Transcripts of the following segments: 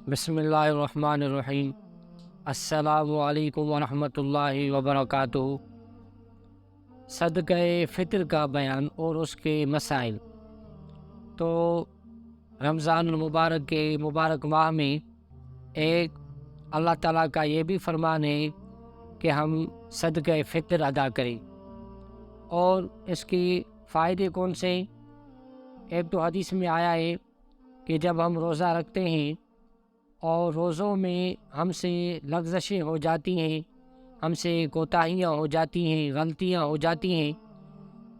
بسم اللہ الرحمن الرحیم۔ السلام علیکم ورحمۃ اللہ وبرکاتہ۔ صدقہ فطر کا بیان اور اس کے مسائل۔ تو رمضان المبارک کے مبارک ماہ میں ایک اللہ تعالیٰ کا یہ بھی فرمان ہے کہ ہم صدقہ فطر ادا کریں، اور اس کے فائدے کون سے؟ ایک تو حدیث میں آیا ہے کہ جب ہم روزہ رکھتے ہیں اور روزوں میں ہم سے لغزشیں ہو جاتی ہیں، ہم سے کوتاہیاں ہو جاتی ہیں، غلطیاں ہو جاتی ہیں،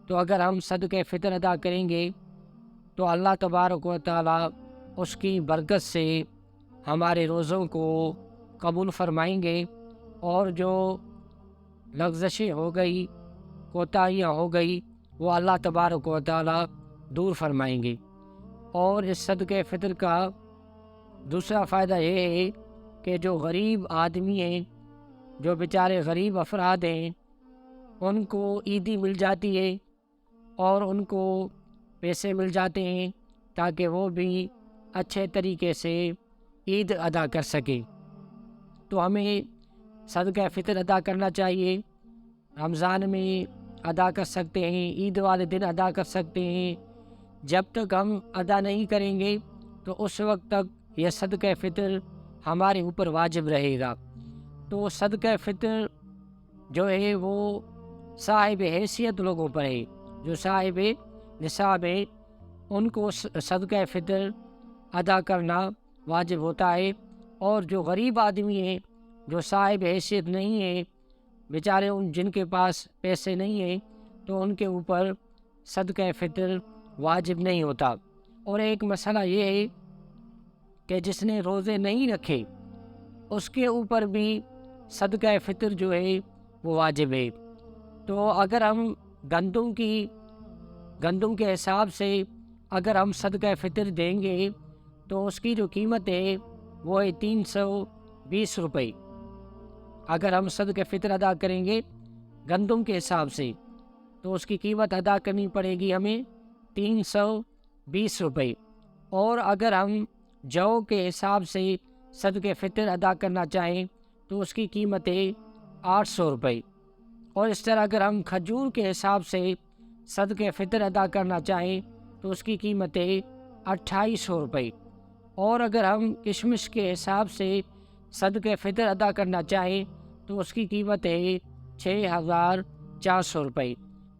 تو اگر ہم صدقہ فطر ادا کریں گے تو اللہ تبارک و تعالیٰ اس کی برکت سے ہمارے روزوں کو قبول فرمائیں گے، اور جو لغزشیں ہو گئی، کوتاہیاں ہو گئی، وہ اللہ تبارک و تعالیٰ دور فرمائیں گے۔ اور اس صدقہ فطر کا دوسرا فائدہ یہ ہے کہ جو غریب آدمی ہیں، جو بیچارے غریب افراد ہیں، ان کو عیدی مل جاتی ہے اور ان کو پیسے مل جاتے ہیں تاکہ وہ بھی اچھے طریقے سے عید ادا کر سکیں۔ تو ہمیں صدقہ فطر ادا کرنا چاہیے۔ رمضان میں ادا کر سکتے ہیں، عید والے دن ادا کر سکتے ہیں۔ جب تک ہم ادا نہیں کریں گے تو اس وقت تک یہ صدقہ فطر ہمارے اوپر واجب رہے گا۔ تو صدقہ فطر جو ہے وہ صاحب حیثیت لوگوں پر ہے، جو صاحب نصاب ہے ان کو صدقہ فطر ادا کرنا واجب ہوتا ہے، اور جو غریب آدمی ہیں، جو صاحب حیثیت نہیں ہے، بیچارے جن کے پاس پیسے نہیں ہیں، تو ان کے اوپر صدقہ فطر واجب نہیں ہوتا۔ اور ایک مسئلہ یہ ہے کہ جس نے روزے نہیں رکھے اس کے اوپر بھی صدقہ فطر جو ہے وہ واجب ہے۔ تو اگر ہم گندم کے حساب سے اگر ہم صدقہ فطر دیں گے تو اس کی جو قیمت ہے وہ ہے 320 روپے۔ اگر ہم صدقہ فطر ادا کریں گے گندم کے حساب سے تو اس کی قیمت ادا کرنی پڑے گی ہمیں 320 روپے۔ اور اگر ہم جو کے حساب سے صدقہ فطر ادا کرنا چاہیں تو اس کی قیمت ہے 800 روپے۔ اور اس طرح اگر ہم کھجور کے حساب سے صدقہ فطر ادا کرنا چاہیں تو اس کی قیمت ہے 2800 روپے۔ اور اگر ہم کشمش کے حساب سے صدقہ فطر ادا کرنا چاہیں تو اس کی قیمت ہے 6400 روپے۔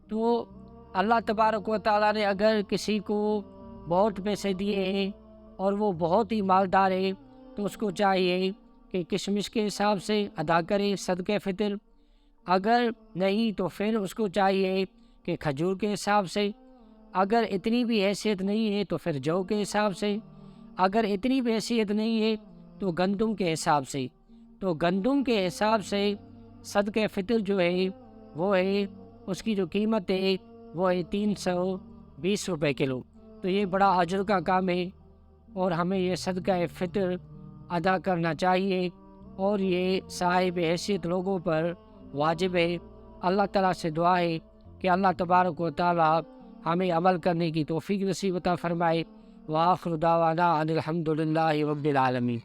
تو اللہ تبارک و تعالیٰ نے اگر کسی کو بہت پیسے دیے ہیں اور وہ بہت ہی مالدار ہے تو اس کو چاہیے کہ کشمش کے حساب سے ادا کرے صدقہ فطر، اگر نہیں تو پھر اس کو چاہیے کہ کھجور کے حساب سے، اگر اتنی بھی حیثیت نہیں ہے تو پھر جو کے حساب سے، اگر اتنی بھی حیثیت نہیں ہے تو گندم کے حساب سے۔ تو گندم کے حساب سے صدقہ فطر جو ہے وہ ہے، اس کی جو قیمت ہے وہ ہے 320 روپے کلو۔ تو یہ بڑا اجر کا کام ہے اور ہمیں یہ صدقہ فطر ادا کرنا چاہیے، اور یہ صاحب حیثیت لوگوں پر واجب ہے۔ اللہ تعالیٰ سے دعا ہے کہ اللہ تبارک و تعالیٰ ہمیں عمل کرنے کی توفیق نصیب عطا فرمائے۔ وآخر دعوانا ان الحمد للہ رب العالمین۔